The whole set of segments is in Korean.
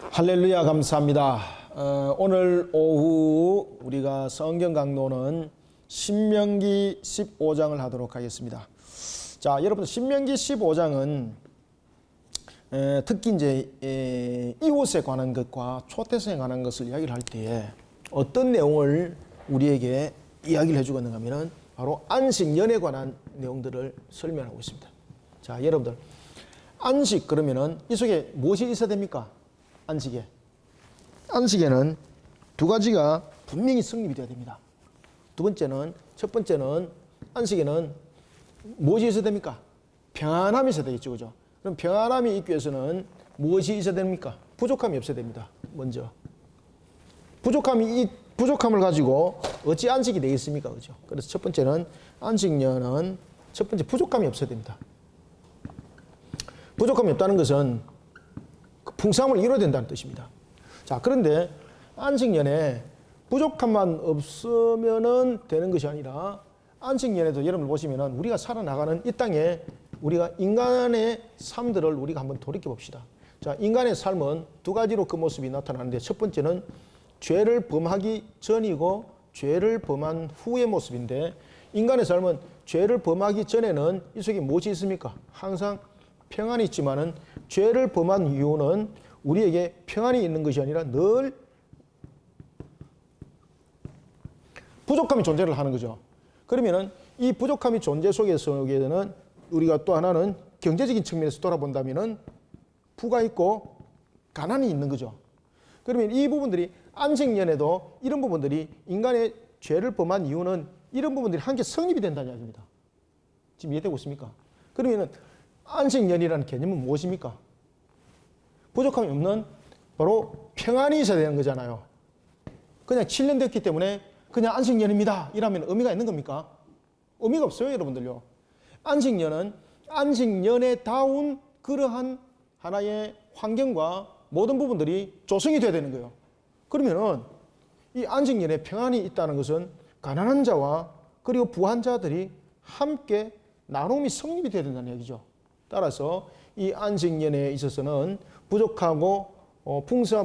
할렐루야, 감사합니다. 오늘 오후 우리가 성경 강론은 신명기 15장을 하도록 하겠습니다. 자, 여러분, 신명기 15장은 특히 이제 이웃에 관한 것과 초태생에 관한 것을 이야기를 할 때에 어떤 내용을 우리에게 이야기를 해주고 있는가 하면은 바로 안식년에 관한 내용들을 설명하고 있습니다. 자, 여러분들, 안식 그러면은 이 속에 무엇이 있어야 됩니까? 안식에는 두 가지가 분명히 성립이 되어야 됩니다. 첫 번째는 안식에는 무엇이 있어야 됩니까? 평안함이 있어야 되겠죠, 그죠? 그럼 평안함이 있기 위해서는 무엇이 있어야 됩니까? 부족함이 없어야 됩니다. 먼저 부족함을 가지고 어찌 안식이 되겠습니까, 그죠? 그래서 첫 번째는 안식년은 첫 번째 부족함이 없어야 됩니다. 부족함이 없다는 것은 풍성함을 이뤄야 된다는 뜻입니다. 자, 그런데 안식년에 부족함만 없으면은 되는 것이 아니라 안식년에도 여러분 보시면은 우리가 살아나가는 이 땅에 우리가 인간의 삶들을 우리가 한번 돌이켜 봅시다. 자, 인간의 삶은 두 가지로 그 모습이 나타나는데 첫 번째는 죄를 범하기 전이고 죄를 범한 후의 모습인데 인간의 삶은 죄를 범하기 전에는 이 속에 무엇이 있습니까? 항상 평안이 있지만은 죄를 범한 이유는 우리에게 평안이 있는 것이 아니라 늘 부족함이 존재를 하는 거죠. 그러면은 이 부족함이 존재 속에서는 우리가 또 하나는 경제적인 측면에서 돌아본다면은 부가 있고 가난이 있는 거죠. 그러면 이 부분들이 안식년에도 이런 부분들이 인간의 죄를 범한 이유는 이런 부분들이 함께 성립이 된다는 이야기입니다. 지금 이해되고 있습니까? 그러면은 안식년이라는 개념은 무엇입니까? 부족함이 없는 바로 평안이 있어야 되는 거잖아요. 그냥 7년 됐기 때문에 그냥 안식년입니다 이라면 의미가 있는 겁니까? 의미가 없어요, 여러분들요. 안식년은 안식년에 다운 그러한 하나의 환경과 모든 부분들이 조성이 돼야 되는 거예요. 그러면은 이 안식년에 평안이 있다는 것은 가난한 자와 그리고 부한 자들이 함께 나눔이 성립이 돼야 된다는 얘기죠. 따라서 이 안식년에 있어서는 부족하고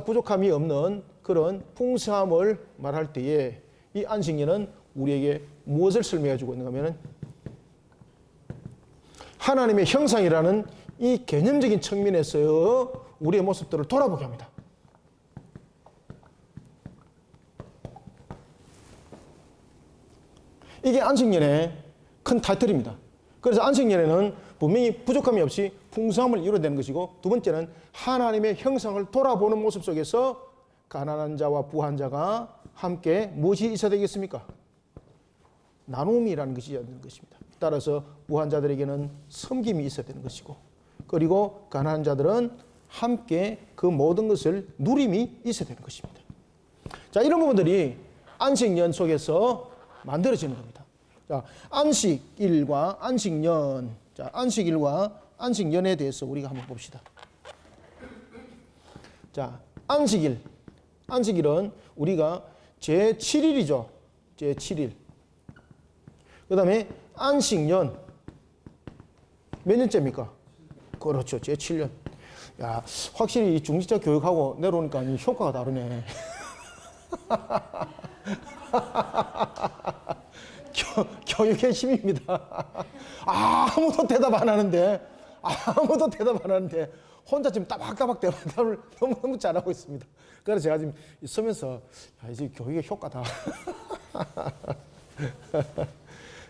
부족함이 없는 그런 풍성함을 말할 때에 이 안식년은 우리에게 무엇을 설명해 주고 있는가 하면 하나님의 형상이라는 이 개념적인 측면에서 우리의 모습들을 돌아보게 합니다. 이게 안식년의 큰 타이틀입니다. 그래서 안식년에는 분명히 부족함이 없이 풍성함을 이루어야 되는 것이고, 두 번째는 하나님의 형상을 돌아보는 모습 속에서 가난한 자와 부한 자가 함께 무엇이 있어야 되겠습니까? 나눔이라는 것이 있어야 되는 것입니다. 따라서 부한 자들에게는 섬김이 있어야 되는 것이고, 그리고 가난한 자들은 함께 그 모든 것을 누림이 있어야 되는 것입니다. 자, 이런 부분들이 안식년 속에서 만들어지는 겁니다. 자, 안식일과 안식년. 자, 안식일과 안식년에 대해서 우리가 한번 봅시다. 자, 안식일은 우리가 제7일이죠. 제7일. 그 다음에 안식년. 몇 년째입니까? 그렇죠. 제7년. 야, 확실히 중직자 교육하고 내려오니까 효과가 다르네. 교육의 힘입니다. 아무도 대답 안 하는데 혼자 지금 따박따박 대답을 너무너무 잘하고 있습니다. 그래서 제가 지금 있으면서 이제 교육의 효과다.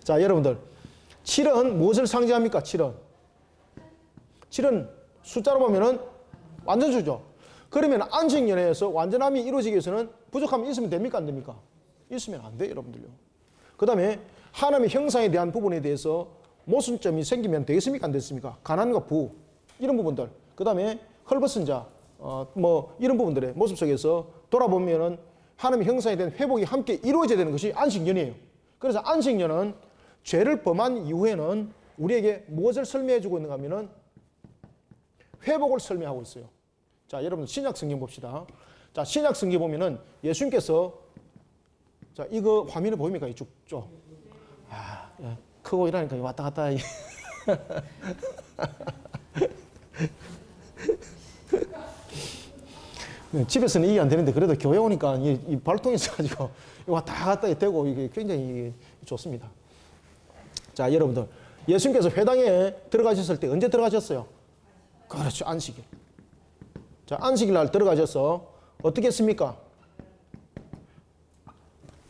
자, 여러분들, 7은 무엇을 상징합니까? 7은 숫자로 보면은 완전수죠. 그러면 안식년에서 완전함이 이루어지기 위해서는 부족함이 있으면 됩니까? 안 됩니까? 있으면 안 돼요, 여러분들요. 그 다음에 하나님의 형상에 대한 부분에 대해서 모순점이 생기면 되겠습니까? 안 됐습니까? 가난과 부, 이런 부분들. 그 다음에 헐벗은 자, 이런 부분들의 모습 속에서 돌아보면은 하나님의 형상에 대한 회복이 함께 이루어져야 되는 것이 안식년이에요. 그래서 안식년은 죄를 범한 이후에는 우리에게 무엇을 설명해 주고 있는가 하면은 회복을 설명하고 있어요. 자, 여러분 신약 성경 봅시다. 자, 신약 성경 보면은 예수님께서 자, 이거 화면에 보입니까? 이쪽. 크고 이러니까 왔다 갔다. 집에서는 이게 안 되는데 그래도 교회 오니까 이 발통이 있어가지고 왔다 갔다 되고 이게 굉장히 좋습니다. 자, 여러분들 예수님께서 회당에 들어가셨을 때 언제 들어가셨어요? 그렇죠, 안식일. 자, 안식일 날 들어가셔서 어떻게 했습니까?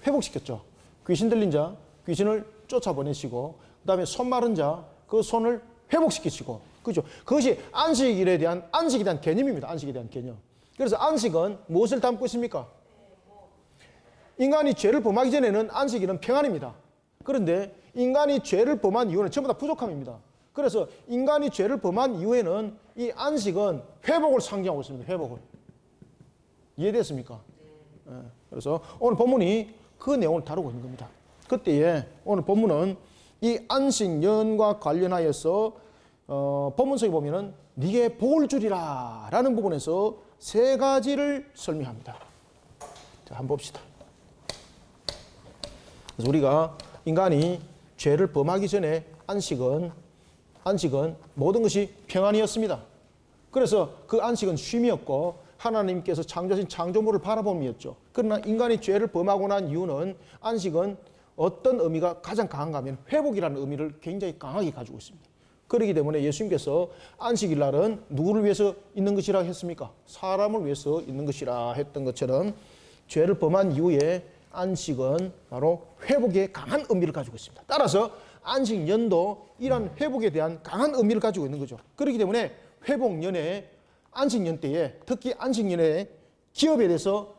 회복시켰죠. 귀신 들린 자, 귀신을 쫓아보내시고, 그 다음에 손 마른 자, 그 손을 회복시키시고, 그죠? 그것이 안식에 대한 개념입니다. 안식에 대한 개념. 그래서 안식은 무엇을 담고 있습니까? 인간이 죄를 범하기 전에는 안식일은 평안입니다. 그런데 인간이 죄를 범한 이유는 전부 다 부족함입니다. 그래서 인간이 죄를 범한 이후에는 이 안식은 회복을 상징하고 있습니다. 회복을. 이해됐습니까? 그래서 오늘 본문이 그 내용을 다루고 있는 겁니다. 그때에 오늘 본문은 이 안식년과 관련하여서 본문 속에 보면은 네게 복을 주리라 라는 부분에서 세 가지를 설명합니다. 자, 한번 봅시다. 그래서 우리가 인간이 죄를 범하기 전에 안식은 모든 것이 평안이었습니다. 그래서 그 안식은 쉼이었고 하나님께서 창조하신 창조물을 바라봄이었죠. 그러나 인간이 죄를 범하고 난 이유는 안식은 어떤 의미가 가장 강한가 하면 회복이라는 의미를 굉장히 강하게 가지고 있습니다. 그렇기 때문에 예수님께서 안식일 날은 누구를 위해서 있는 것이라 했습니까? 사람을 위해서 있는 것이라 했던 것처럼 죄를 범한 이후에 안식은 바로 회복에 강한 의미를 가지고 있습니다. 따라서 안식년도 이런 회복에 대한 강한 의미를 가지고 있는 거죠. 그렇기 때문에 회복년에 안식년 때에 특히 안식년에 기업에 대해서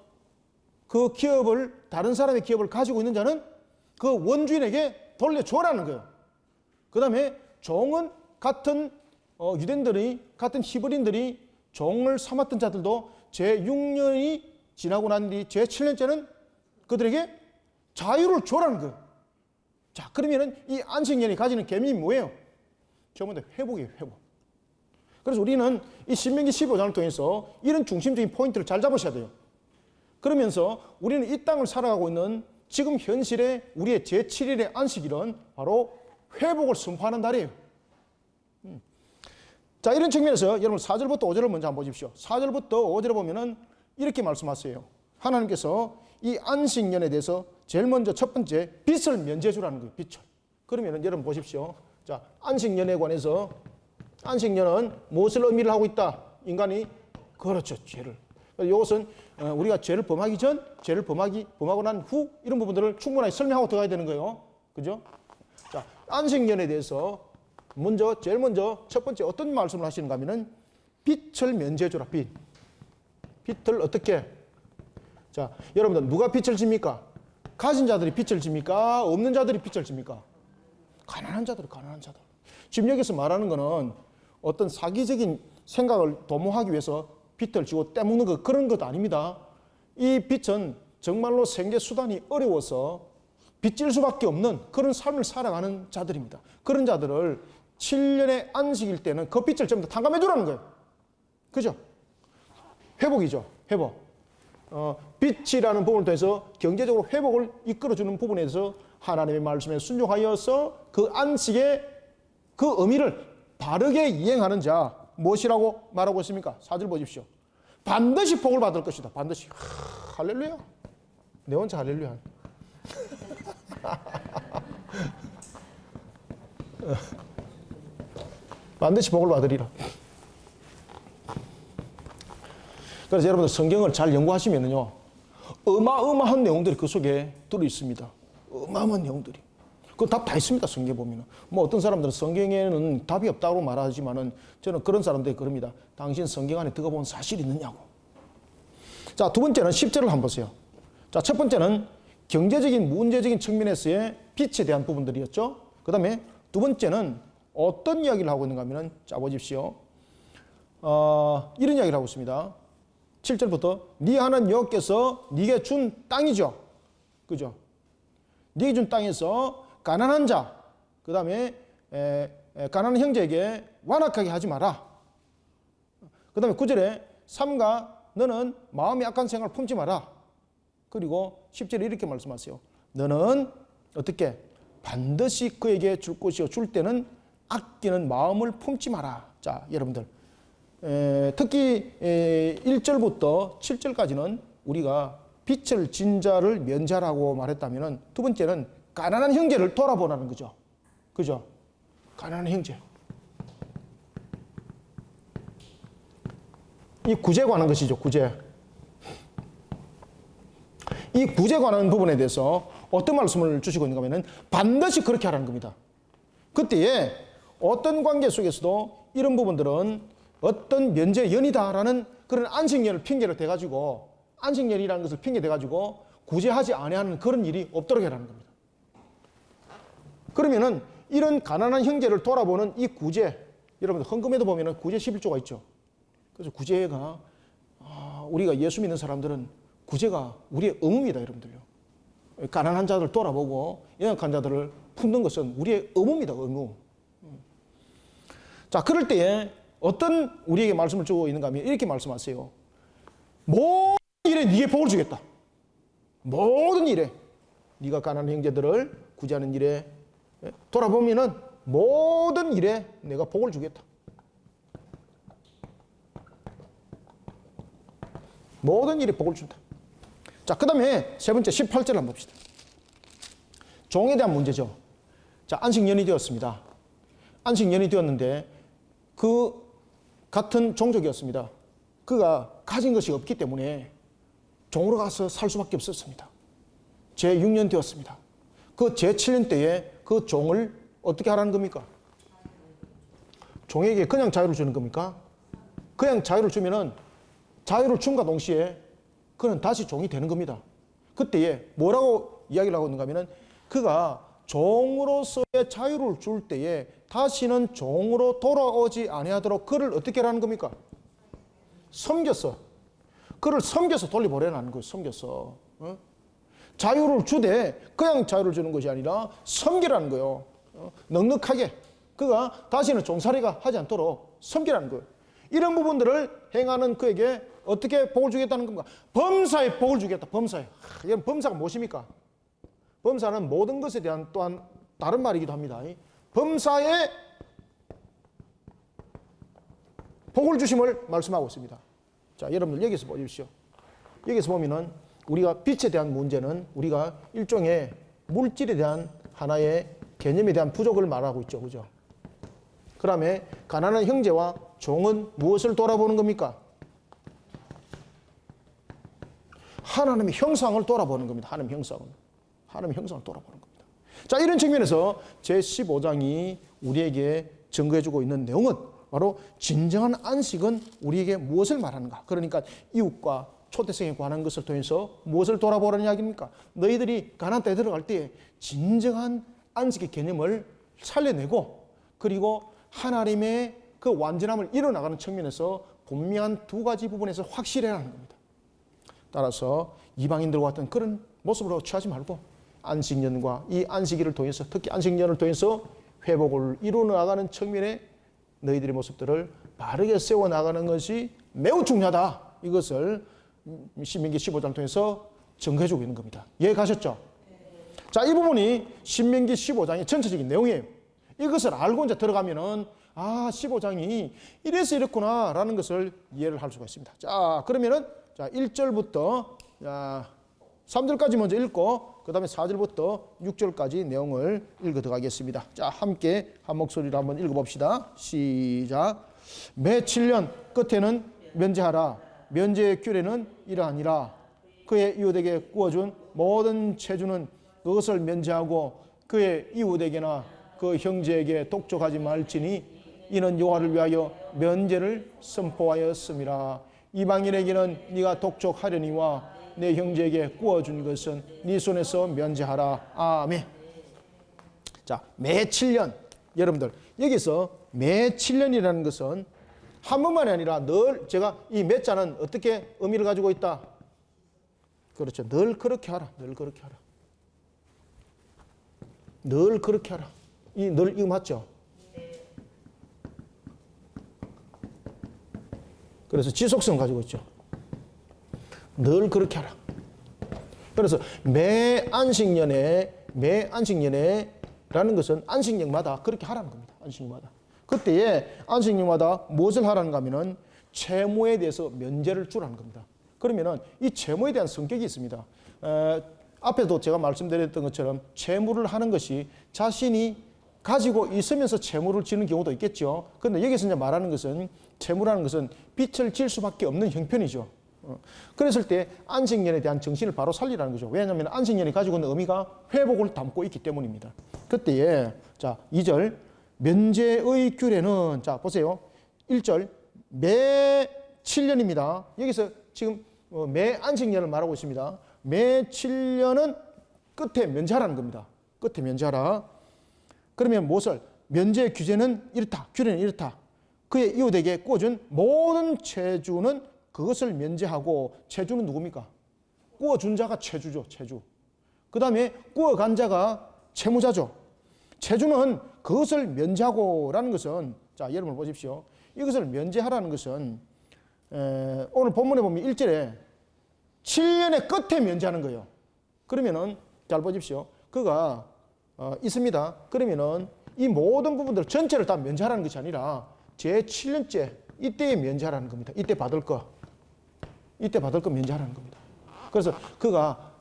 그 기업을 다른 사람의 기업을 가지고 있는 자는 그 원주인에게 돌려줘라는 거예요. 그 다음에 종은 같은 유대인들이 같은 히브리인들이 종을 삼았던 자들도 제 6년이 지나고 난 뒤 제 7년째는 그들에게 자유를 줘라는 거예요. 자, 그러면은 이 안식년이 가지는 계명이 뭐예요? 전부 다 회복이에요, 회복. 그래서 우리는 이 신명기 15장을 통해서 이런 중심적인 포인트를 잘 잡으셔야 돼요. 그러면서 우리는 이 땅을 살아가고 있는 지금 현실의 우리의 제7일의 안식일은 바로 회복을 선포하는 날이에요. 자, 이런 측면에서 여러분 4절부터 5절을 먼저 한번 보십시오. 4절부터 5절을 보면은 이렇게 말씀하세요. 하나님께서 이 안식년에 대해서 제일 먼저 첫 번째 빚을 면제해 주라는 거예요. 빚을. 그러면은 여러분 보십시오. 자, 안식년에 관해서 안식년은 무엇을 의미를 하고 있다? 인간이 그렇죠, 죄를. 이것은 우리가 죄를 범하기 전, 죄를 범하고 난 후 이런 부분들을 충분하게 설명하고 들어가야 되는 거예요. 그죠? 자, 안식년에 대해서 제일 먼저 첫 번째 어떤 말씀을 하시는가 하면은 빚을 면제해 주라. 빚을 어떻게? 자, 여러분들 누가 빚을 집니까? 가진 자들이 빚을 집니까? 없는 자들이 빚을 집니까? 가난한 자들. 지금 여기서 말하는 거는 어떤 사기적인 생각을 도모하기 위해서 빚을 지고 떼먹는 거 그런 것도 아닙니다. 이 빚은 정말로 생계 수단이 어려워서 빚질 수밖에 없는 그런 삶을 살아가는 자들입니다. 그런 자들을 7년의 안식일 때는 그 빚을 전부 다 탕감해 주라는 거예요. 그죠? 회복이죠. 회복. 빚이라는 부분을 통해서 경제적으로 회복을 이끌어주는 부분에서 하나님의 말씀에 순종하여서 그 안식의 그 의미를 바르게 이행하는 자 무엇이라고 말하고 있습니까? 4절 보십시오. 반드시 복을 받을 것이다. 반드시. 할렐루야. 내 혼자 할렐루야. 반드시 복을 받으리라. 그래서 여러분들 성경을 잘 연구하시면요, 어마어마한 내용들이 그 속에 들어 있습니다. 어마어마한 내용들이. 그 답 다 있습니다. 성경에 보면은. 뭐 어떤 사람들은 성경에는 답이 없다고 말하지만은 저는 그런 사람들이 그럽니다. 당신 성경 안에 들어가 본 사실이 있느냐고. 자, 두 번째는 10절을 한번 보세요. 자, 첫 번째는 경제적인, 문제적인 측면에서의 빚에 대한 부분들이었죠. 그 다음에 두 번째는 어떤 이야기를 하고 있는가 하면은, 자, 보십시오. 이런 이야기를 하고 있습니다. 7절부터 네 하나님 여호와께서 네게 준 땅이죠. 그죠? 네게 준 땅에서 가난한 자, 그 다음에 가난한 형제에게 완악하게 하지 마라. 그 다음에 9절에 삼가 너는 마음이 악한 생각을 품지 마라. 그리고 10절에 이렇게 말씀하세요. 너는 어떻게? 반드시 그에게 줄 것이요 줄 때는 아끼는 마음을 품지 마라. 자, 여러분들 특히 1절부터 7절까지는 우리가 빚을 진 자를 면제하라고 말했다면 두 번째는 가난한 형제를 돌아보라는 거죠. 그죠? 가난한 형제. 이 구제에 관한 것이죠. 구제. 이 구제에 관한 부분에 대해서 어떤 말씀을 주시고 있는가 하면 반드시 그렇게 하라는 겁니다. 그때에 어떤 관계 속에서도 이런 부분들은 어떤 면제연이다라는 그런 안식년을 핑계를 대가지고 안식년이라는 것을 핑계 대가지고 구제하지 아니하는 그런 일이 없도록 하라는 겁니다. 그러면은 이런 가난한 형제를 돌아보는 이 구제, 여러분들 헌금에도 보면은 구제 11조가 있죠. 그래서 구제가 우리가 예수 믿는 사람들은 구제가 우리의 의무입니다, 여러분들요. 가난한 자들 돌아보고 연약한 자들을 품는 것은 우리의 의무입니다, 의무. 자, 그럴 때에 어떤 우리에게 말씀을 주고 있는가 하면 이렇게 말씀하세요. 모든 일에 네게 복을 주겠다. 모든 일에 네가 가난한 형제들을 구제하는 일에 돌아보면은 모든 일에 내가 복을 주겠다. 모든 일에 복을 준다. 자, 그 다음에 세 번째 18절 한번 봅시다. 종에 대한 문제죠. 자, 안식년이 되었습니다. 안식년이 되었는데 그 같은 종족이었습니다. 그가 가진 것이 없기 때문에 종으로 가서 살 수밖에 없었습니다. 제 6년 되었습니다. 그 제 7년 때에 그 종을 어떻게 하라는 겁니까? 종에게 그냥 자유를 주는 겁니까? 그냥 자유를 주면은 자유를 줌과 동시에 그는 다시 종이 되는 겁니다. 그때에 뭐라고 이야기를 하고 있는가 하면은 그가 종으로서의 자유를 줄 때에 다시는 종으로 돌아오지 아니하도록 그를 어떻게 하라는 겁니까? 섬겼어. 그를 섬겨서 돌려보내라는 거예요. 섬겼어. 자유를 주되 그냥 자유를 주는 것이 아니라 섬기라는 거예요. 넉넉하게 그가 다시는 종살이가 하지 않도록 섬기라는 거예요. 이런 부분들을 행하는 그에게 어떻게 복을 주겠다는 겁니까? 범사에 복을 주겠다. 범사에. 이건 범사가 무엇입니까? 범사는 모든 것에 대한 또한 다른 말이기도 합니다. 범사에 복을 주심을 말씀하고 있습니다. 자, 여러분들 여기서 보십시오. 여기서 보면은 우리가 빛에 대한 문제는 우리가 일종의 물질에 대한 하나의 개념에 대한 부족을 말하고 있죠. 그죠? 그 다음에 가난한 형제와 종은 무엇을 돌아보는 겁니까? 하나님의 형상을 돌아보는 겁니다. 하나님의 형상을. 하나님의 형상을 돌아보는 겁니다. 자, 이런 측면에서 제15장이 우리에게 증거해주고 있는 내용은 바로 진정한 안식은 우리에게 무엇을 말하는가? 그러니까 이웃과 초대생에 관한 것을 통해서 무엇을 돌아보라는 이야기입니까? 너희들이 가나안 땅에 들어갈 때 진정한 안식의 개념을 살려내고 그리고 하나님의 그 완전함을 이뤄나가는 측면에서 분명한 두 가지 부분에서 확실해라는 겁니다. 따라서 이방인들과 같은 그런 모습으로 취하지 말고 안식년과 이 안식일을 통해서 특히 안식년을 통해서 회복을 이루어나가는 측면에 너희들의 모습들을 바르게 세워나가는 것이 매우 중요하다. 이것을 신명기 15장을 통해서 증거해주고 있는 겁니다. 이해 가셨죠? 자, 이 부분이 신명기 15장의 전체적인 내용이에요. 이것을 알고 이제 들어가면은 15장이 이래서 이랬구나 라는 것을 이해를 할 수가 있습니다. 자, 그러면은 자, 1절부터 3절까지 먼저 읽고 그 다음에 4절부터 6절까지 내용을 읽어 들어가겠습니다. 자, 함께 한 목소리로 한번 읽어봅시다. 시작. 매 7년 끝에는 면제하라. 면제의 규례는 이러하니라. 그의 이웃에게 구워준 모든 체주는 그것을 면제하고 그의 이웃에게나 그 형제에게 독촉하지 말지니 이는 여호와를 위하여 면제를 선포하였음이라. 이방인에게는 네가 독촉하려니와 내 형제에게 구워준 것은 네 손에서 면제하라. 아멘. 자, 매 7년. 여러분들 여기서 매 7년이라는 것은 한 번만이 아니라 늘 제가 이 몇 자는 어떻게 의미를 가지고 있다? 그렇죠. 늘 그렇게 하라. 늘 그렇게 하라. 늘 그렇게 하라. 이 늘 이거 맞죠? 그래서 지속성 가지고 있죠. 늘 그렇게 하라. 그래서 매 안식년에라는 것은 안식년마다 그렇게 하라는 겁니다. 안식년마다. 그때에 안식년마다 무엇을 하라는가 하면은 채무에 대해서 면제를 주라는 겁니다. 그러면은 이 채무에 대한 성격이 있습니다. 앞에도 제가 말씀드렸던 것처럼 채무를 하는 것이 자신이 가지고 있으면서 채무를 지는 경우도 있겠죠. 그런데 여기서 이제 말하는 것은 채무라는 것은 빚을 질 수밖에 없는 형편이죠. 그랬을 때 안식년에 대한 정신을 바로 살리라는 거죠. 왜냐하면 안식년이 가지고 있는 의미가 회복을 담고 있기 때문입니다. 그때에 자 2절 면제의 규례는 자 보세요. 1절 매 7년입니다. 여기서 지금 매 안식년을 말하고 있습니다. 매 7년은 끝에 면제하라는 겁니다. 끝에 면제하라. 그러면 무엇을? 면제 규제는 이렇다. 규례는 이렇다. 그의 이웃에게 꾸어준 모든 채주는 그것을 면제하고 채주는 누굽니까? 꾸어준 자가 채주죠. 채주. 그 다음에 꾸어간 자가 채무자죠. 채주는 그것을 면제하고라는 것은 자 여러분 보십시오. 이것을 면제하라는 것은 오늘 본문에 보면 1절에 7년의 끝에 면제하는 거예요. 그러면은 잘 보십시오. 그가 있습니다. 그러면은 이 모든 부분들 전체를 다 면제하라는 것이 아니라 제 7년째 이때에 면제하라는 겁니다. 이때 받을 거 면제하라는 겁니다. 그래서 그가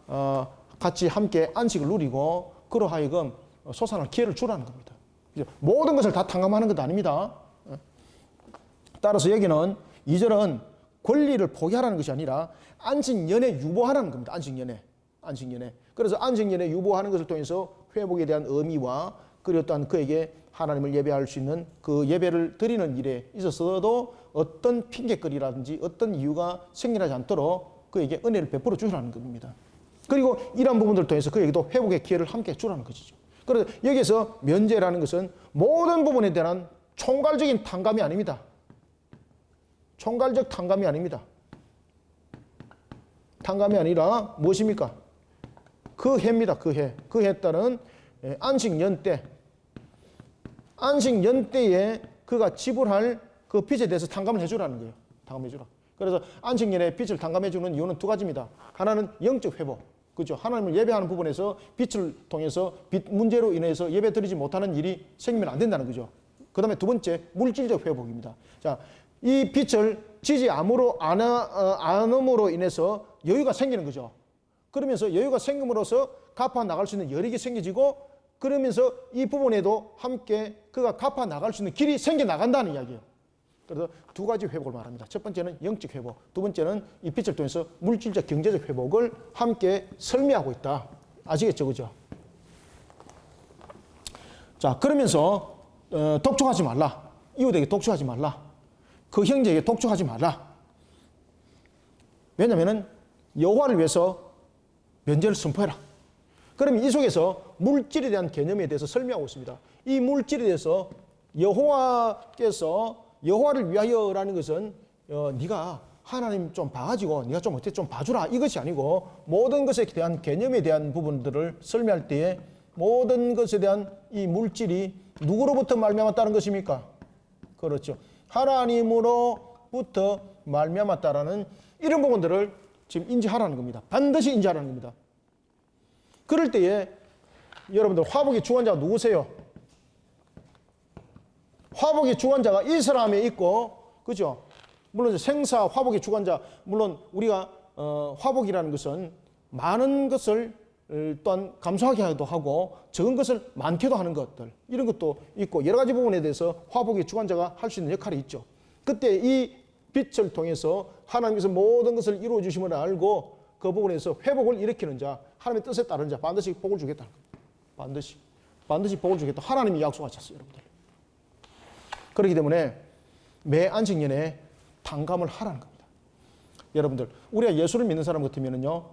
같이 함께 안식을 누리고 그로 하여금 소산할 기회를 주라는 겁니다. 모든 것을 다 탕감하는 것도 아닙니다. 따라서 여기는 2절은 권리를 포기하라는 것이 아니라 안식년에 유보하라는 겁니다. 안식년에. 그래서 안식년에 유보하는 것을 통해서 회복에 대한 의미와 그리고 또한 그에게 하나님을 예배할 수 있는 그 예배를 드리는 일에 있어서도 어떤 핑계거리라든지 어떤 이유가 생겨나지 않도록 그에게 은혜를 베풀어 주라는 겁니다. 그리고 이러한 부분들을 통해서 그에게도 회복의 기회를 함께 주라는 것이죠. 그래서 여기서 면제라는 것은 모든 부분에 대한 총괄적인 탕감이 아닙니다. 총괄적 탕감이 아닙니다. 탕감이 아니라 무엇입니까? 그 해입니다. 그 해. 그 해에 따른 안식년 때에 그가 지불할 그 빚에 대해서 탕감을 해주라는 거예요. 탕감해주라. 그래서 안식년에 빚을 탕감해주는 이유는 두 가지입니다. 하나는 영적 회복. 그죠? 하나님을 예배하는 부분에서 빚을 통해서 빚 문제로 인해서 예배 드리지 못하는 일이 생기면 안 된다는 거죠. 그 다음에 두 번째, 물질적 회복입니다. 자, 이 빚을 지지 않음으로 인해서 여유가 생기는 거죠. 그러면서 여유가 생김으로써 갚아 나갈 수 있는 여력이 생겨지고 그러면서 이 부분에도 함께 그가 갚아 나갈 수 있는 길이 생겨 나간다는 이야기예요. 그래서 두 가지 회복을 말합니다. 첫 번째는 영적 회복, 두 번째는 이 빚을 통해서 물질적 경제적 회복을 함께 설명하고 있다. 아시겠죠, 그죠? 자, 그러면서 독촉하지 말라. 이웃에게 독촉하지 말라. 그 형제에게 독촉하지 말라. 왜냐하면 여호와를 위해서 면제를 선포해라. 그러면 이 속에서 물질에 대한 개념에 대해서 설명하고 있습니다. 이 물질에 대해서 여호와를 위하여라는 것은 네가 하나님 좀 봐가지고 네가 좀 어떻게 좀 봐주라 이것이 아니고 모든 것에 대한 개념에 대한 부분들을 설명할 때에 모든 것에 대한 이 물질이 누구로부터 말미암았다는 것입니까? 그렇죠. 하나님으로부터 말미암았다라는 이런 부분들을 지금 인지하라는 겁니다. 반드시 인지하라는 겁니다. 그럴 때에 여러분들 화복의 주관자가 누구세요? 화복의 주관자가 이스라엘에 있고, 그죠? 물론 생사 화복의 주관자, 물론 우리가 화복이라는 것은 많은 것을 또한 감소하게 하기도 하고 적은 것을 많게도 하는 것들 이런 것도 있고 여러 가지 부분에 대해서 화복의 주관자가 할 수 있는 역할이 있죠. 그때 이 빛을 통해서 하나님께서 모든 것을 이루어 주심을 알고 그 부분에서 회복을 일으키는 자, 하나님의 뜻에 따른 자 반드시 복을 주겠다. 반드시 복을 주겠다. 하나님이 약속하셨어요, 여러분들. 그렇기 때문에 매 안식년에 탕감을 하라는 겁니다. 여러분들, 우리가 예수를 믿는 사람 같으면은요,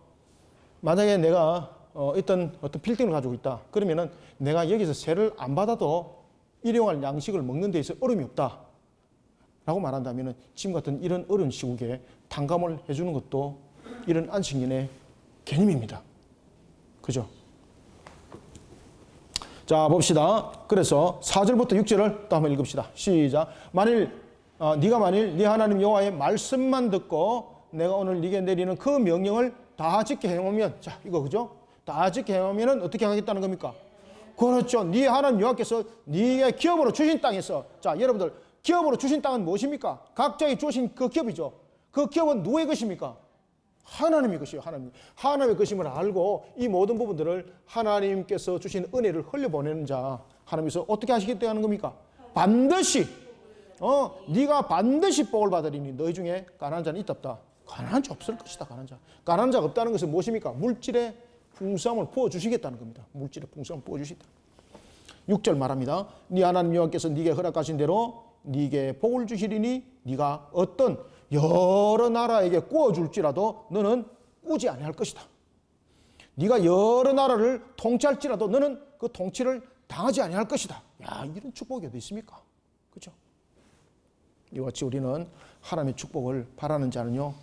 만약에 내가 어떤 빌딩을 가지고 있다. 그러면은 내가 여기서 세를 안 받아도 일용할 양식을 먹는 데 있어 어려움이 없다. 라고 말한다면은 지금 같은 이런 어려운 시국에 탕감을 해주는 것도 이런 안식년의 개념입니다. 그죠? 자, 봅시다. 그래서 4절부터 6절을 또 한번 읽읍시다. 시작. 네가 만일 네 하나님 여호와의 말씀만 듣고 내가 오늘 네게 내리는 그 명령을 다 지켜 행하면, 자, 이거 그죠? 다 지켜 행하면은 어떻게 하겠다는 겁니까? 그렇죠. 네 하나님 여호와께서 네게 기업으로 주신 땅에서, 자, 여러분들 기업으로 주신 땅은 무엇입니까? 각자의 주신 그 기업이죠. 그 기업은 누구의 것입니까? 하나님의 것이요. 하나님의 것임을 알고 이 모든 부분들을 하나님께서 주신 은혜를 흘려보내는 자, 하나님께서 어떻게 하시겠다는 겁니까? 반드시 네가 반드시 복을 받으리니 너희 중에 가난한 자는 있다 없다. 가난한 자 없을 것이다. 가난한 자가 없다는 것은 무엇입니까? 물질의 풍성함을 부어주시겠다는 겁니다. 물질의 풍성함을 부어주시다. 6절 말합니다. 네 하나님 여호와께서 네게 허락하신 대로 네게 복을 주시리니 네가 어떤 여러 나라에게 꾸어줄지라도 너는 꾸지 아니할 것이다. 네가 여러 나라를 통치할지라도 너는 그 통치를 당하지 아니할 것이다. 야, 이런 축복이 어디 있습니까? 그렇죠? 이와 같이 우리는 하나님의 축복을 바라는 자는요,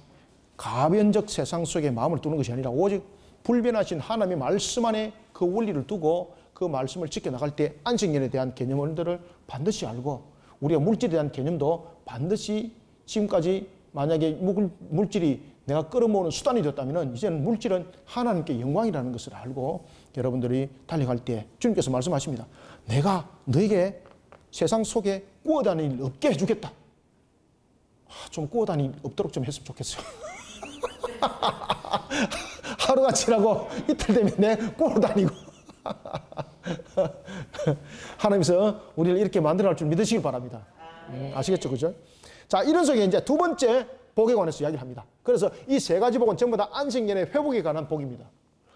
가변적 세상 속에 마음을 두는 것이 아니라 오직 불변하신 하나님의 말씀 안에 그 원리를 두고 그 말씀을 지켜나갈 때 안식년에 대한 개념들을 반드시 알고 우리가 물질에 대한 개념도 반드시 지금까지 만약에 물질이 내가 끌어모으는 수단이 되었다면 이제는 물질은 하나님께 영광이라는 것을 알고 여러분들이 달려갈 때 주님께서 말씀하십니다. 내가 너에게 세상 속에 꾸어다닐 일 없게 해주겠다. 좀 꾸어다닐 없도록 좀 했으면 좋겠어요. 하루아침이라고 이틀 되면 내 꾸어다니고 하나님께서 우리를 이렇게 만들어갈 줄 믿으시길 바랍니다. 아시겠죠? 그죠? 자, 이런 속에 이제 두 번째 복에 관해서 이야기를 합니다. 그래서 이 세 가지 복은 전부 다 안식년의 회복에 관한 복입니다.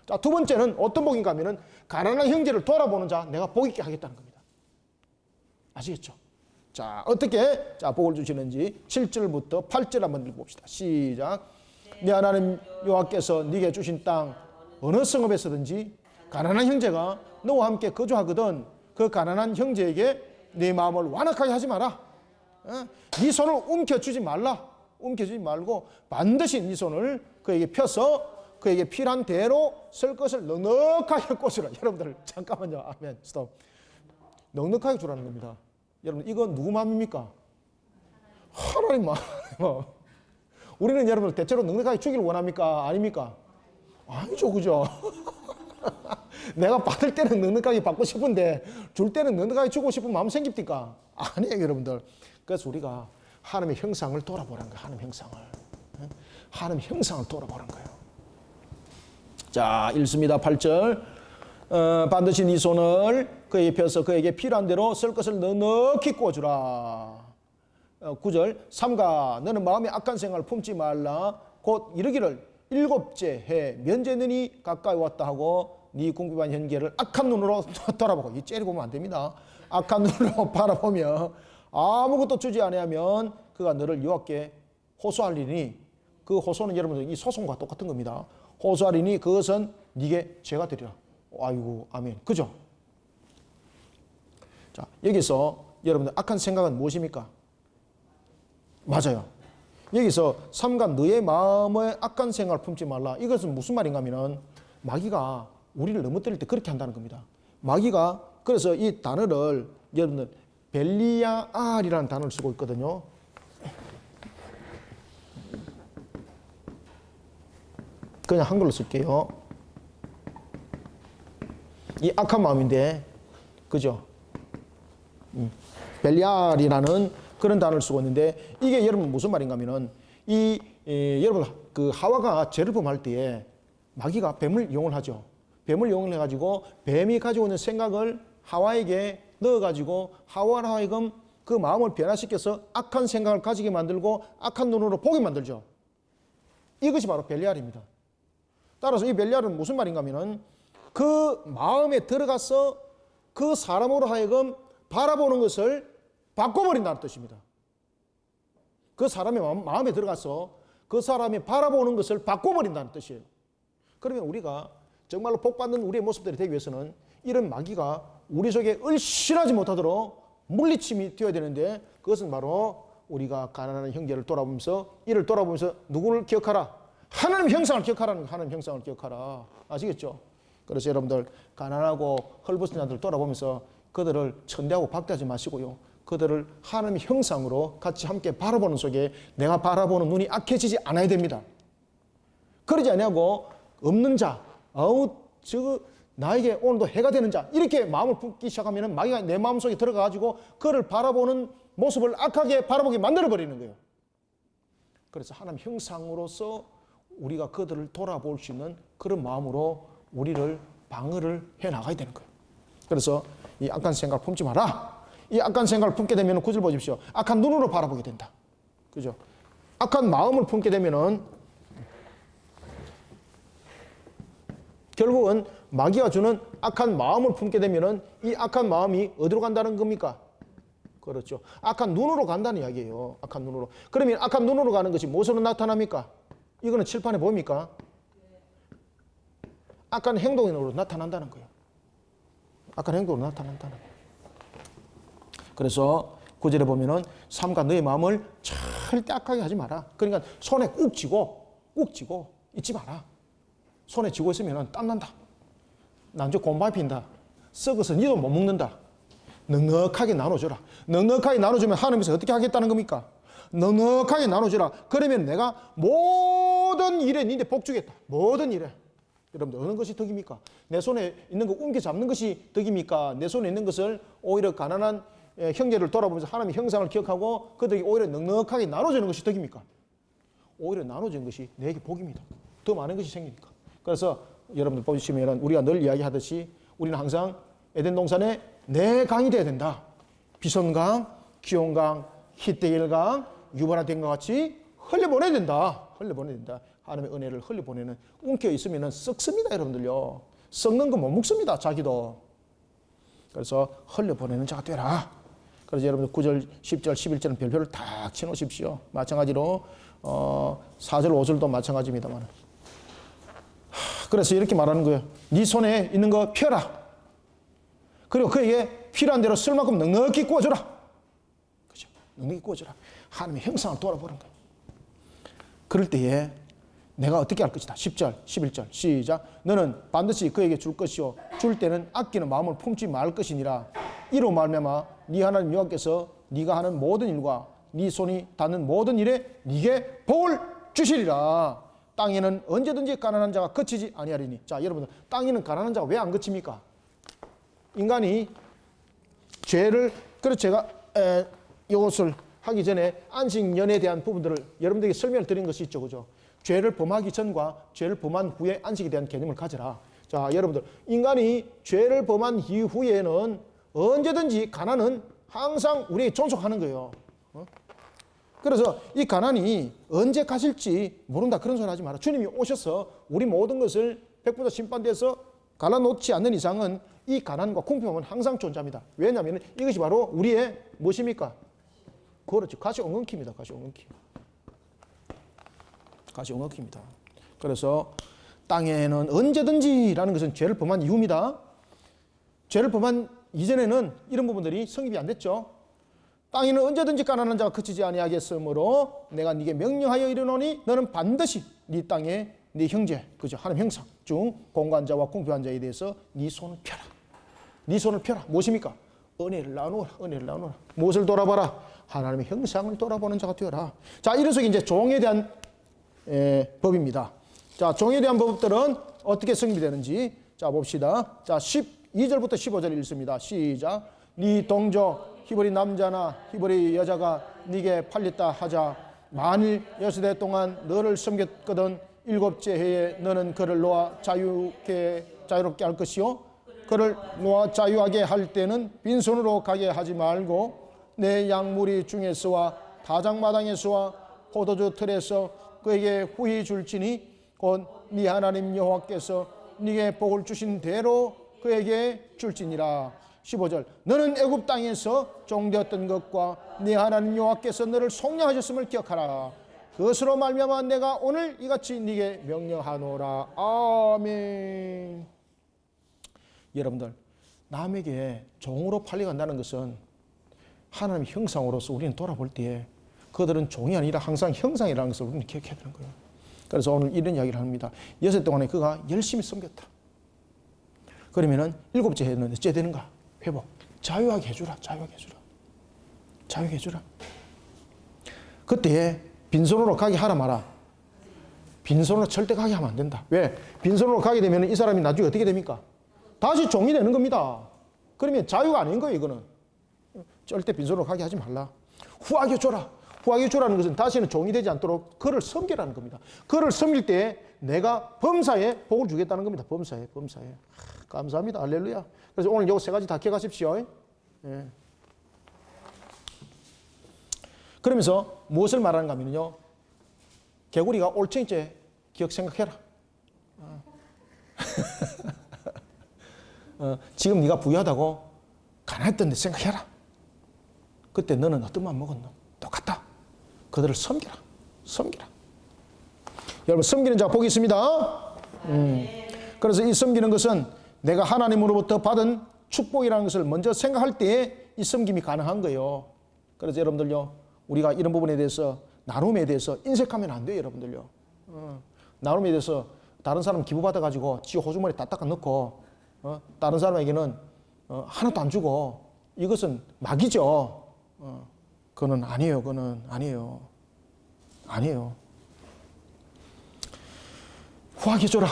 자, 두 번째는 어떤 복인가 하면은 가난한 형제를 돌아보는 자 내가 복 있게 하겠다는 겁니다. 아시겠죠? 자, 어떻게 복을 주시는지 7절부터 8절 한번 읽어봅시다. 시작. 네 하나님 여호와께서 네게 주신 땅 어느 성읍에서든지 가난한 형제가 너와 함께 거주하거든 그 가난한 형제에게 네 마음을 완악하게 하지 마라. 네 손을 움켜주지 말라. 움켜주지 말고 반드시 네 손을 그에게 펴서 그에게 필요한 대로 쓸 것을 넉넉하게 꽂으라. 여러분들 잠깐만요. 아멘. 스톱. 넉넉하게 주라는 겁니다. 여러분 이건 누구 마음입니까? 하나님 마음. 우리는 여러분들 대체로 넉넉하게 주기를 원합니까? 아닙니까? 아니죠. 그죠? 내가 받을 때는 넉넉하게 받고 싶은데 줄 때는 넉넉하게 주고 싶은 마음 생깁니까? 아니에요, 여러분들. 그래서 우리가 하나님의 형상을 돌아보라는 거예요. 하나님의 형상을. 하나님의 형상을 돌아보라는 거예요. 자, 읽습니다. 8절. 반드시 네 손을 그에게 펴서 그에게 필요한 대로 쓸 것을 넉넉히 꽂으라. 9절. 삼가 너는 마음에 악한 생각을 품지 말라. 곧 이르기를 일곱째 해 면제는이 가까이 왔다 하고 네 궁핍한 현계를 악한 눈으로 돌아보고 이 째리고 보면 안 됩니다. 악한 눈으로 바라보며 아무것도 주지 아니하면 그가 너를 여호와께 호소하리니 그 호소는 여러분들 이 소송과 똑같은 겁니다. 호소하리니 그것은 네게 죄가 되리라. 아이고 아멘. 그죠? 자, 여기서 여러분들 악한 생각은 무엇입니까? 맞아요. 여기서 삼가 너의 마음에 악한 생각을 품지 말라. 이것은 무슨 말인가 하면은 마귀가 우리를 넘어뜨릴 때 그렇게 한다는 겁니다. 마귀가 그래서 이 단어를 여러분들 벨리야알이라는 단어를 쓰고 있거든요. 그냥 한글로 쓸게요. 이 악한 마음인데, 그죠? 벨리알이라는 그런 단어를 쓰고 있는데 이게 여러분 무슨 말인가 하면은 여러분 그 하와가 죄를 범할 때에 마귀가 뱀을 이용을 하죠. 뱀을 이용을 해가지고 뱀이 가지고 있는 생각을 하와에게 넣어가지고 하와를 하여금 그 마음을 변화시켜서 악한 생각을 가지게 만들고 악한 눈으로 보게 만들죠. 이것이 바로 벨리알입니다. 따라서 이 벨리알은 무슨 말인가 하면은 그 마음에 들어가서 그 사람으로 하여금 바라보는 것을 바꿔버린다는 뜻입니다. 그 사람의 마음에 들어가서 그 사람이 바라보는 것을 바꿔버린다는 뜻이에요. 그러면 우리가 정말로 복받는 우리의 모습들이 되기 위해서는 이런 마귀가 우리 속에 얼씬하지 못하도록 물리침이 되어야 되는데 그것은 바로 우리가 가난한 형제를 돌아보면서 이를 돌아보면서 누구를 기억하라? 하나님 형상을 기억하라는 거예요. 하나님 형상을 기억하라. 아시겠죠? 그래서 여러분들 가난하고 헐벗은 자들 돌아보면서 그들을 천대하고 박대하지 마시고요. 그들을 하나님의 형상으로 같이 함께 바라보는 속에 내가 바라보는 눈이 악해지지 않아야 됩니다. 그러지 아니하고 없는 자, 저거 나에게 오늘도 해가 되는 자 이렇게 마음을 품기 시작하면 마귀가 내 마음속에 들어가가지고 그를 바라보는 모습을 악하게 바라보게 만들어버리는 거예요. 그래서 하나님 형상으로서 우리가 그들을 돌아볼 수 있는 그런 마음으로 우리를 방어를 해나가야 되는 거예요. 그래서 이 악한 생각을 품지 마라. 이 악한 생각을 품게 되면 구절 보십시오. 악한 눈으로 바라보게 된다. 그죠? 악한 마음을 품게 되면은 결국은 마귀가 주는 악한 마음을 품게 되면은 이 악한 마음이 어디로 간다는 겁니까? 그렇죠. 악한 눈으로 간다는 이야기예요. 악한 눈으로. 그러면 악한 눈으로 가는 것이 무엇으로 나타납니까? 이거는 칠판에 보입니까? 악한 행동으로 나타난다는 거예요. 악한 행동으로 나타난다는 거예요. 그래서 구절에 보면은 삼가 너의 마음을 절대 악하게 하지 마라. 그러니까 손에 꾹 쥐고 잊지 마라. 손에 쥐고 있으면 땀난다. 나중에 곰팡이 핀다. 썩어서 니도 못 먹는다. 넉넉하게 나눠줘라. 넉넉하게 나눠주면 하나님께서 어떻게 하겠다는 겁니까? 넉넉하게 나눠주라. 그러면 내가 모든 일에 니한테 복 주겠다. 모든 일에. 여러분들 어느 것이 덕입니까? 내 손에 있는 거 움켜잡는 것이 덕입니까? 내 손에 있는 것을 오히려 가난한 형제를 돌아보면서 하나님의 형상을 기억하고 그들에게 오히려 넉넉하게 나눠주는 것이 덕입니까? 오히려 나눠주는 것이 내게 복입니다. 더 많은 것이 생기니까. 그래서 여러분들 보시면 우리가 늘 이야기하듯이 우리는 항상 에덴 동산에 네 강이 되어야 된다. 비선강, 기온강, 히데일강, 유바라된과 같이 흘려보내야 된다. 흘려보내야 된다. 하나님의 은혜를 흘려보내는 움켜 있으면 썩습니다. 여러분들요. 썩는 거 못 먹습니다. 자기도. 그래서 흘려보내는 자가 되라. 그래서 여러분들 9절, 10절, 11절은 별표를 딱 쳐놓으십시오. 마찬가지로 4절, 5절도 마찬가지입니다만. 그래서 이렇게 말하는 거예요. 네 손에 있는 거 펴라. 그리고 그에게 필요한 대로 쓸 만큼 넉넉히 구워줘라. 그죠? 넉넉히 구워줘라. 하나님의 형상을 돌아보는 거예요. 그럴 때에 내가 어떻게 할 것이다. 10절, 11절 시작. 너는 반드시 그에게 줄 것이요 줄 때는 아끼는 마음을 품지 말 것이니라. 이로 말미암아 네 하나님 여호와께서 네가 하는 모든 일과 네 손이 닿는 모든 일에 네게 복을 주시리라. 땅에는 언제든지 가난한 자가 그치지 아니하리니. 자, 여러분들 땅에는 가난한 자가 왜 안 그칩니까? 인간이 죄를, 그래서 제가 이것을 하기 전에 안식년에 대한 부분들을 여러분들에게 설명을 드린 것이 있죠. 그죠? 죄를 범하기 전과 죄를 범한 후에 안식에 대한 개념을 가져라. 자, 여러분들 인간이 죄를 범한 이후에는 언제든지 가난은 항상 우리에게 존속하는 거예요. 그래서 이 가난이 언제 가실지 모른다. 그런 소리 하지 마라. 주님이 오셔서 우리 모든 것을 백보자 심판대에서 갈아놓지 않는 이상은 이 가난과 궁핍함은 항상 존재합니다. 왜냐하면 이것이 바로 우리의 무엇입니까? 그렇죠. 가시 엉겅퀴입니다. 가시 엉겅퀴. 가시 엉겅퀴입니다. 그래서 땅에는 언제든지라는 것은 죄를 범한 이후입니다. 죄를 범한 이전에는 이런 부분들이 성립이 안 됐죠. 땅에는 언제든지 가난한 자가 그치지 아니하겠으므로 내가 네게 명령하여 이르노니 너는 반드시 네 땅에 네 형제, 그죠? 하나님 형상 중 공관자와 궁핍한 자에 대해서 네 손을 펴라. 네 손을 펴라. 무엇입니까? 은혜를 나누어라. 은혜를 나누어라. 무엇을 돌아봐라? 하나님의 형상을 돌아보는 자가 되어라. 자, 이런 속에 이제 종에 대한 법입니다. 자, 종에 대한 법들은 어떻게 성립이 되는지 자 봅시다. 자, 12절부터 15절 읽습니다. 시작. 네 동족 히브리 남자나 히브리 여자가 네게 팔렸다 하자. 만일 6해 동안 너를 섬겼거든 7째 해에 너는 그를 놓아 자유롭게 할 것이요 그를 놓아 자유하게 할 때는 빈손으로 가게 하지 말고 내 양무리 중에서와 다장마당에서와 포도주 틀에서 그에게 후히 줄지니 곧 네 하나님 여호와께서 네게 복을 주신 대로 그에게 줄지니라. 15절. 너는 애굽 땅에서 종되었던 것과 네 하나님 여호와께서 너를 속량하셨음을 기억하라. 그것으로 말미암아 내가 오늘 이같이 네게 명령하노라. 아멘. 여러분들, 남에게 종으로 팔려간다는 것은 하나님의 형상으로서 우리는 돌아볼 때에 그들은 종이 아니라 항상 형상이라는 것을 우리는 기억해야 되는 거예요. 그래서 오늘 이런 이야기를 합니다. 6해 동안에 그가 열심히 섬겼다. 그러면은 7째 해는 어째 되는가? 회복. 자유하게 해주라. 자유하게 해주라. 자유하게 해주라. 그때 빈손으로 가게 하라 마라. 빈손으로 절대 가게 하면 안 된다. 왜? 빈손으로 가게 되면 이 사람이 나중에 어떻게 됩니까? 다시 종이 되는 겁니다. 그러면 자유가 아닌 거예요, 이거는. 절대 빈손으로 가게 하지 말라. 후하게 줘라. 후하게 주라는 것은 다시는 종이 되지 않도록 그를 섬기라는 겁니다. 그를 섬길 때 내가 범사에 복을 주겠다는 겁니다. 범사에. 감사합니다. 할렐루야. 그래서 오늘 요거 세 가지 다 기억하십시오. 예. 그러면서 무엇을 말하는가 하면요. 개구리가 올챙이째 기억 생각해라. 지금 네가 부유하다고 가난했던 데 생각해라. 그때 너는 어떤 마음 먹었노? 똑같다. 그들을 섬기라. 여러분 섬기는 자 복이 있습니다. 그래서 이 섬기는 것은 내가 하나님으로부터 받은 축복이라는 것을 먼저 생각할 때에 이 섬김이 가능한 거예요. 그래서 여러분들요, 우리가 이런 부분에 대해서 나눔에 대해서 인색하면 안 돼요. 여러분들요. 나눔에 대해서 다른 사람 기부 받아가지고 지 호주머니 따딱 넣고 다른 사람에게는 하나도 안 주고 이것은 막이죠. 그거는 아니에요. 아니에요. 후하게 줘라.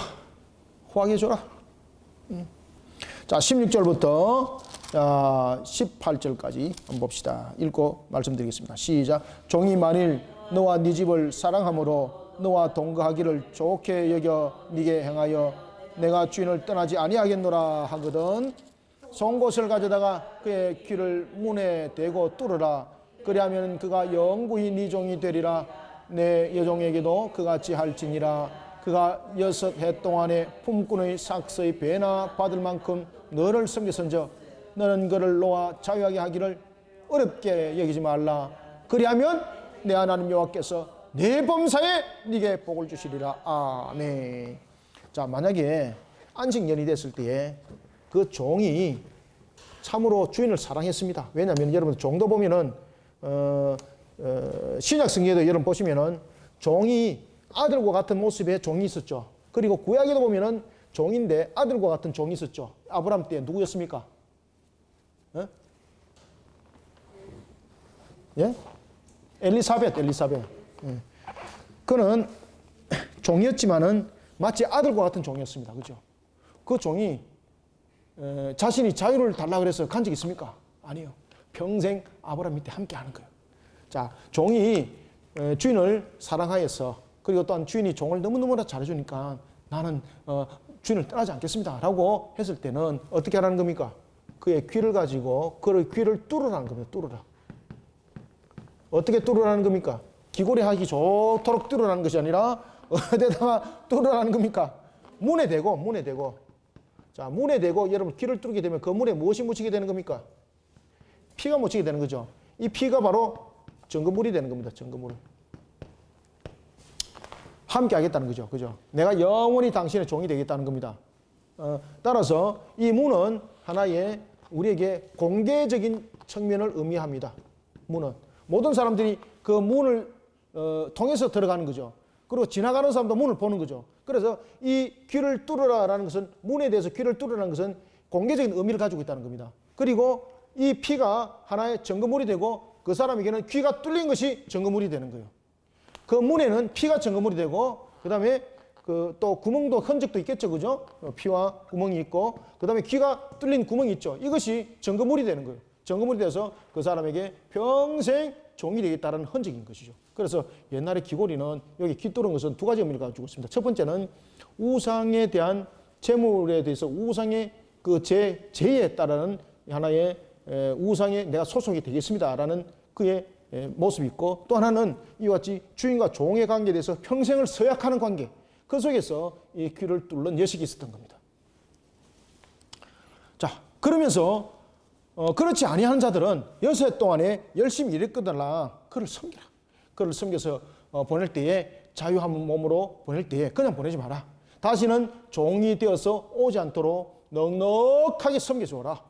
자, 16절부터 18절까지 한번 봅시다. 읽고 말씀드리겠습니다. 시작. 종이 만일 너와 네 집을 사랑함으로 너와 동거하기를 좋게 여겨 네게 행하여 내가 주인을 떠나지 아니하겠노라 하거든 송곳을 가져다가 그의 귀를 문에 대고 뚫으라. 그리하면 그가 영구히 네 종이 되리라. 내 여종에게도 그같이 할지니라. 그가 6해 동안에 품꾼의 삭서의 배나 받을 만큼 너를 섬겼은즉 너는 그를 놓아 자유하게 하기를 어렵게 여기지 말라. 그리하면 내 하나님 여호와께서 내 범사에 네게 복을 주시리라. 아멘. 자, 만약에 안식년이 됐을 때에 그 종이 참으로 주인을 사랑했습니다. 왜냐하면 여러분 종도 보면은 신약 성경에도 여러분 보시면은 종이 아들과 같은 모습의 종이 있었죠. 그리고 구약에도 보면은 종인데 아들과 같은 종이 있었죠. 아브라함 때 누구였습니까? 예? 엘리사벳. 예. 그는 종이었지만은 마치 아들과 같은 종이었습니다. 그죠? 그 종이 자신이 자유를 달라 그래서 간 적 있습니까? 아니요. 평생 아브라함 밑에 함께 하는 거예요. 자, 종이 주인을 사랑하여서 그리고 또한 주인이 종을 너무너무나 잘해주니까 나는 주인을 떠나지 않겠습니다 라고 했을 때는 어떻게 하라는 겁니까? 그의 귀를 가지고 그의 귀를 뚫으라는 겁니다. 뚫으라. 어떻게 뚫으라는 겁니까? 기고래하기 좋도록 뚫으라는 것이 아니라 어디다가 뚫으라는 겁니까? 문에 대고. 자, 문에 대고 여러분 귀를 뚫게 되면 그 문에 무엇이 묻히게 되는 겁니까? 피가 묻히게 되는 거죠. 이 피가 바로 증거물이 되는 겁니다. 증거물. 함께 하겠다는 거죠. 그죠? 내가 영원히 당신의 종이 되겠다는 겁니다. 따라서 이 문은 하나의 우리에게 공개적인 측면을 의미합니다. 문은. 모든 사람들이 그 문을 통해서 들어가는 거죠. 그리고 지나가는 사람도 문을 보는 거죠. 그래서 이 귀를 뚫으라라는 것은 문에 대해서 귀를 뚫으라는 것은 공개적인 의미를 가지고 있다는 겁니다. 그리고 이 피가 하나의 증거물이 되고 그 사람에게는 귀가 뚫린 것이 증거물이 되는 거예요. 그 문에는 피가 증거물이 되고 그 다음에 그 또 구멍도 흔적도 있겠죠. 그죠? 피와 구멍이 있고 그 다음에 귀가 뚫린 구멍이 있죠. 이것이 증거물이 되는 거예요. 증거물이 돼서 그 사람에게 평생 종이 되겠다는 흔적인 것이죠. 그래서 옛날에 귀고리는 여기 귀 뚫은 것은 두 가지 의미를 가지고 있습니다. 첫 번째는 우상에 대한 재물에 대해서 우상의 그 제에 따르는 하나의 우상에 내가 소속이 되겠습니다라는 그의 모습이 있고 또 하나는 이와 같이 주인과 종의 관계에 대해서 평생을 서약하는 관계 그 속에서 이 귀를 뚫는 예식이 있었던 겁니다. 자, 그러면서 그렇지 아니하는 자들은 6해 동안에 열심히 일했거든라 그를 섬기라. 그를 섬겨서 보낼 때에 자유한 몸으로 보낼 때에 그냥 보내지 마라. 다시는 종이 되어서 오지 않도록 넉넉하게 섬겨주어라.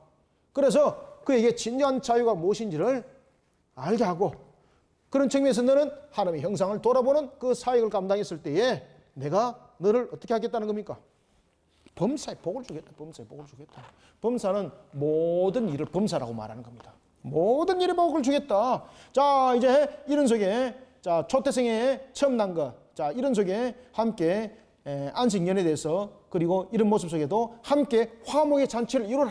그래서 그에게 진정한 자유가 무엇인지를 알게 하고 그런 측면에서 너는 하나님의 형상을 돌아보는 그 사역을 감당했을 때에 내가 너를 어떻게 하겠다는 겁니까? 범사에 복을 주겠다. 범사에 복을 주겠다. 범사는 모든 일을 범사라고 말하는 겁니다. 모든 일에 복을 주겠다. 자, 이제 이런 속에 자 초태생에 처음 난 것. 자, 이런 속에 함께 안식년에 대해서 그리고 이런 모습 속에도 함께 화목의 잔치를 이루라.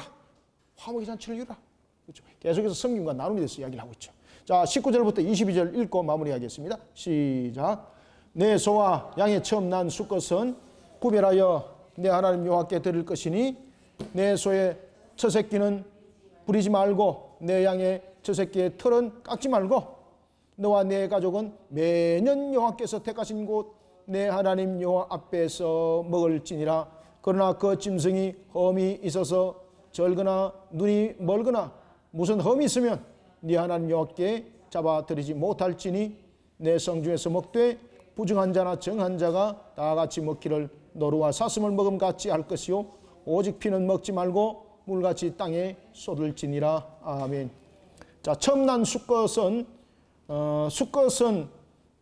화목의 잔치를 이루라. 그렇죠? 계속해서 섬김과 나눔에 대해서 이야기를 하고 있죠. 자, 자, 19절부터 22절 읽고 마무리하겠습니다. 시작. 내 소와 양의 처음 난 수컷은 구별하여 내 하나님 여호와께 드릴 것이니 내 소의 처새끼는 부리지 말고 내 양의 처새끼의 털은 깎지 말고 너와 내 가족은 매년 여호와께서 택하신 곳 내 하나님 여호와 앞에서 먹을지니라. 그러나 그 짐승이 험이 있어서 절거나 눈이 멀거나 무슨 험이 있으면 네 하나님 여호와께 잡아들이지 못할지니 내 성중에서 먹되 부정한 자나 정한 자가 다 같이 먹기를 노루와 사슴을 먹음 같이 할 것이요 오직 피는 먹지 말고 물같이 땅에 쏟을지니라. 아멘. 자, 처음 난 수컷은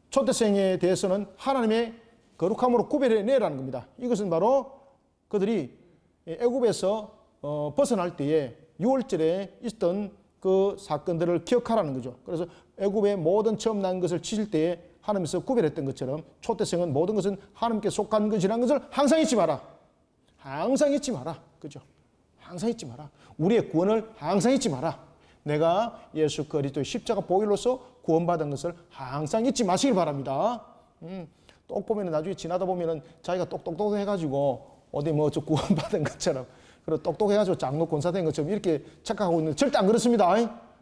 초태생에 대해서는 하나님의 거룩함으로 구별해내라는 겁니다. 이것은 바로 그들이 애굽에서 벗어날 때에 6월절에 있었던 그 사건들을 기억하라는 거죠. 그래서 애굽의 모든 처음 난 것을 치실 때에 하나님께서 구별했던 것처럼 초태생은 모든 것은 하나님께 속한 것이라는 것을 항상 잊지 마라. 항상 잊지 마라. 그죠? 항상 잊지 마라. 우리의 구원을 항상 잊지 마라. 내가 예수 그리스도의 십자가 보혈로서 구원받은 것을 항상 잊지 마시길 바랍니다. 똑 보면 나중에 지나다 보면은 자기가 똑똑똑해가지고 어디 뭐 저 구원받은 것처럼 그리고 똑똑해가지고 장로 권사 된 것처럼 이렇게 착각하고 있는 절대 안 그렇습니다.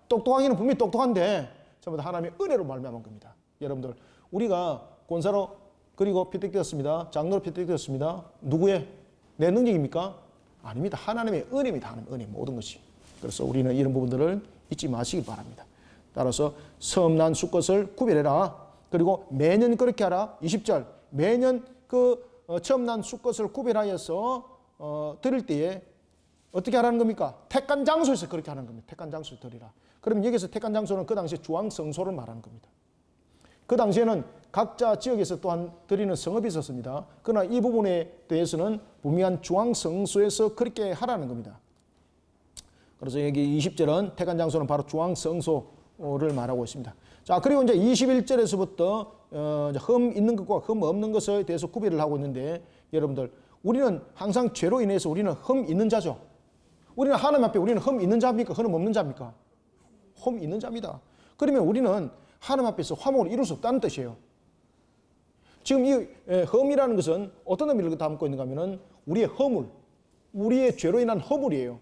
똑똑하기는 분명히 똑똑한데 전부 다 하나님의 은혜로 말미암은 겁니다. 여러분들 우리가 권사로 그리고 피택되었습니다. 장로로 피택되었습니다. 누구의 내 능력입니까? 아닙니다. 하나님의 은혜입니다. 하나님의 은혜 모든 것이. 그래서 우리는 이런 부분들을 잊지 마시기 바랍니다. 따라서 섬난 수컷을 구별해라. 그리고 매년 그렇게 하라. 20절 매년 그 처음 난 수컷을 구별하여서 드릴 때에 어떻게 하라는 겁니까? 택한 장소에서 그렇게 하는 겁니다. 택한 장소에서 드리라. 그럼 여기서 택한 장소는 그 당시에 주왕성소를 말하는 겁니다. 그 당시에는 각자 지역에서 또한 드리는 성읍이 있었습니다. 그러나 이 부분에 대해서는 분명한 주왕성소에서 그렇게 하라는 겁니다. 그래서 여기 20절은 택한 장소는 바로 주왕성소를 말하고 있습니다. 자, 그리고 이제 21절에서부터 흠 있는 것과 흠 없는 것에 대해서 구별을 하고 있는데 여러분들 우리는 항상 죄로 인해서 우리는 흠 있는 자죠. 우리는 하나님 앞에 우리는 흠 있는 자입니까? 흠 없는 자입니까? 흠 있는 자입니다. 그러면 우리는 하나님 앞에서 화목을 이룰 수 없다는 뜻이에요. 지금 이 흠이라는 것은 어떤 의미를 담고 있는가 하면은 우리의 허물, 우리의 죄로 인한 허물이에요.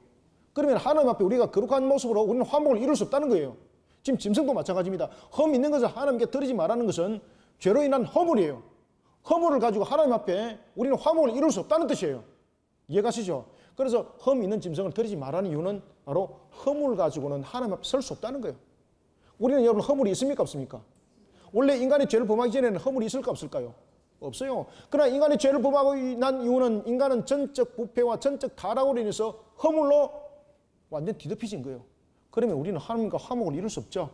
그러면 하나님 앞에 우리가 거룩한 모습으로 우리는 화목을 이룰 수 없다는 거예요. 지금 짐승도 마찬가지입니다. 흠 있는 것을 하나님께 드리지 말라는 것은 죄로 인한 허물이에요. 허물을 가지고 하나님 앞에 우리는 화목을 이룰 수 없다는 뜻이에요. 이해가시죠? 그래서 흠 있는 짐승을 드리지 말라는 이유는 바로 허물을 가지고는 하나님 앞에 설 수 없다는 거예요. 우리는 여러분 허물이 있습니까? 없습니까? 원래 인간이 죄를 범하기 전에는 허물이 있을까 없을까요? 없어요. 그러나 인간이 죄를 범하고 난 이유는 인간은 전적 부패와 전적 타락으로 인해서 허물로 완전 뒤덮여진 거예요. 그러면 우리는 하나님과 화목을 이룰 수 없죠.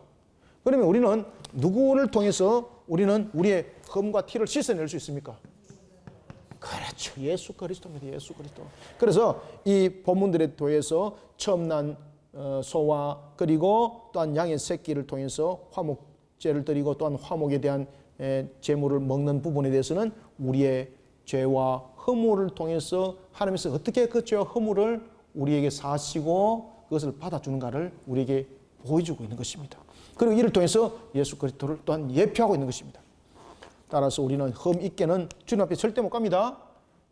그러면 우리는 누구를 통해서 우리는 우리의 흠과 티를 씻어낼 수 있습니까? 그렇죠. 예수 그리스도입니다. 예수 그리스도. 그래서 이 본문들에 통해서 처음 난 소와 그리고 또한 양의 새끼를 통해서 화목제를 드리고 또한 화목에 대한 제물을 먹는 부분에 대해서는 우리의 죄와 허물을 통해서 하나님께서 어떻게 그 죄와 허물을 우리에게 사시고 그것을 받아주는가를 우리에게 보여주고 있는 것입니다. 그리고 이를 통해서 예수 그리스도를 또한 예표하고 있는 것입니다. 따라서 우리는 흠 있게는 주님 앞에 절대 못 갑니다.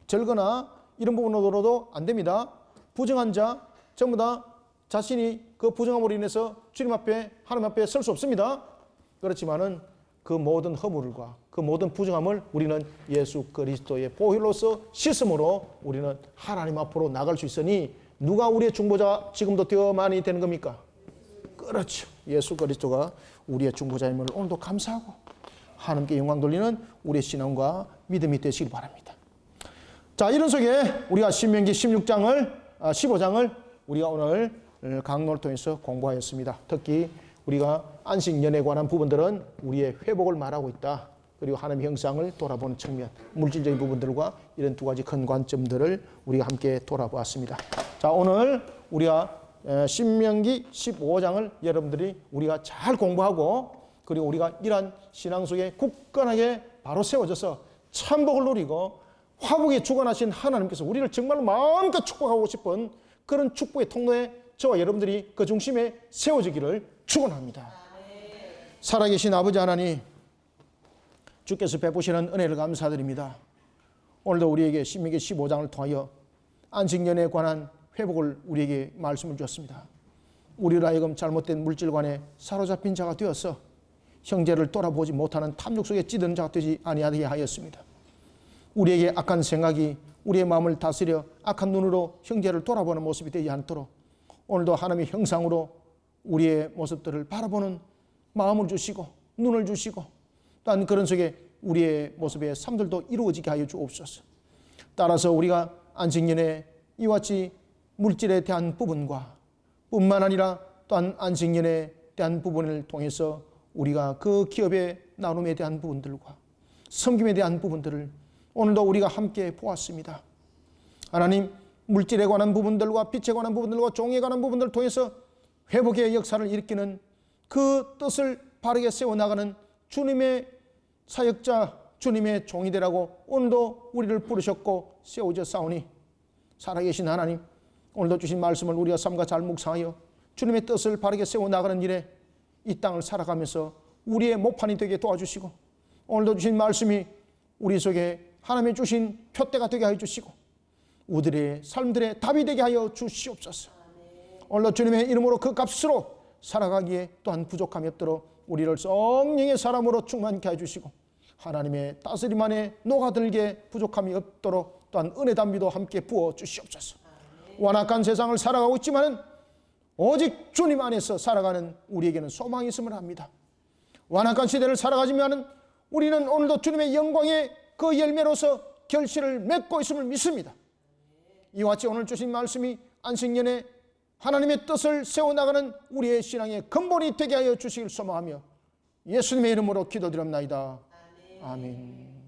절거나 이런 부분으로도 안 됩니다. 부정한 자 전부 다 자신이 그 부정함으로 인해서 주님 앞에 하나님 앞에 설 수 없습니다. 그렇지만은 그 모든 허물과 그 모든 부정함을 우리는 예수 그리스도의 보혈로서 씻음으로 우리는 하나님 앞으로 나갈 수 있으니 누가 우리의 중보자 지금도 더 많이 되는 겁니까? 그렇죠. 예수 그리스도가 우리의 중보자임을 오늘도 감사하고 하나님께 영광 돌리는 우리의 신앙과 믿음이 되시길 바랍니다. 자, 이런 속에 우리가 신명기 15장을 우리가 오늘 강론을 통해서 공부하였습니다. 특히 우리가 안식년에 관한 부분들은 우리의 회복을 말하고 있다. 그리고 하나님의 형상을 돌아보는 측면, 물질적인 부분들과 이런 두 가지 큰 관점들을 우리가 함께 돌아보았습니다. 자, 오늘 우리가 신명기 15장을 여러분들이 우리가 잘 공부하고 그리고 우리가 이러한 신앙 속에 굳건하게 바로 세워져서 천복을 누리고 화복에 주관하신 하나님께서 우리를 정말로 마음껏 축복하고 싶은 그런 축복의 통로에 저와 여러분들이 그 중심에 세워지기를 축원합니다. 살아계신 아버지 하나님, 주께서 베푸시는 은혜를 감사드립니다. 오늘도 우리에게 신명기 15장을 통하여 안식년에 관한 회복을 우리에게 말씀을 주었습니다. 우리로 하여금 잘못된 물질관에 사로잡힌 자가 되어서 형제를 돌아보지 못하는 탐욕 속에 찌든 자가 되지 아니하게 하였습니다. 우리에게 악한 생각이 우리의 마음을 다스려 악한 눈으로 형제를 돌아보는 모습이 되지 않도록 오늘도 하나님의 형상으로 우리의 모습들을 바라보는 마음을 주시고 눈을 주시고 또한 그런 속에 우리의 모습의 삶들도 이루어지게 하여 주옵소서. 따라서 우리가 안식년에 이와 같이 물질에 대한 부분과 뿐만 아니라 또한 안식년에 대한 부분을 통해서 우리가 그 기업의 나눔에 대한 부분들과 섬김에 대한 부분들을 오늘도 우리가 함께 보았습니다. 하나님, 물질에 관한 부분들과 빛에 관한 부분들과 종에 관한 부분들을 통해서 회복의 역사를 일으키는 그 뜻을 바르게 세워나가는 주님의 사역자, 주님의 종이 되라고 오늘도 우리를 부르셨고 세워졌사오니 살아계신 하나님, 오늘도 주신 말씀을 우리가 삶과 잘 묵상하여 주님의 뜻을 바르게 세워나가는 일에 이 땅을 살아가면서 우리의 모판이 되게 도와주시고 오늘도 주신 말씀이 우리 속에 하나님의 주신 표대가 되게 하여 주시고 우리의 삶들의 답이 되게 하여 주시옵소서. 오늘도 주님의 이름으로 그 값으로 살아가기에 또한 부족함이 없도록 우리를 성령의 사람으로 충만케 해주시고 하나님의 다스림 안에 녹아들게 부족함이 없도록 또한 은혜 담비도 함께 부어 주시옵소서. 완악한 세상을 살아가고 있지만 오직 주님 안에서 살아가는 우리에게는 소망이 있음을 합니다. 완악한 시대를 살아가지만 우리는 오늘도 주님의 영광의 그 열매로서 결실을 맺고 있음을 믿습니다. 이와 같이 오늘 주신 말씀이 안식년에 하나님의 뜻을 세워나가는 우리의 신앙의 근본이 되게 하여 주시길 소망하며 예수님의 이름으로 기도드립니다. 아멘.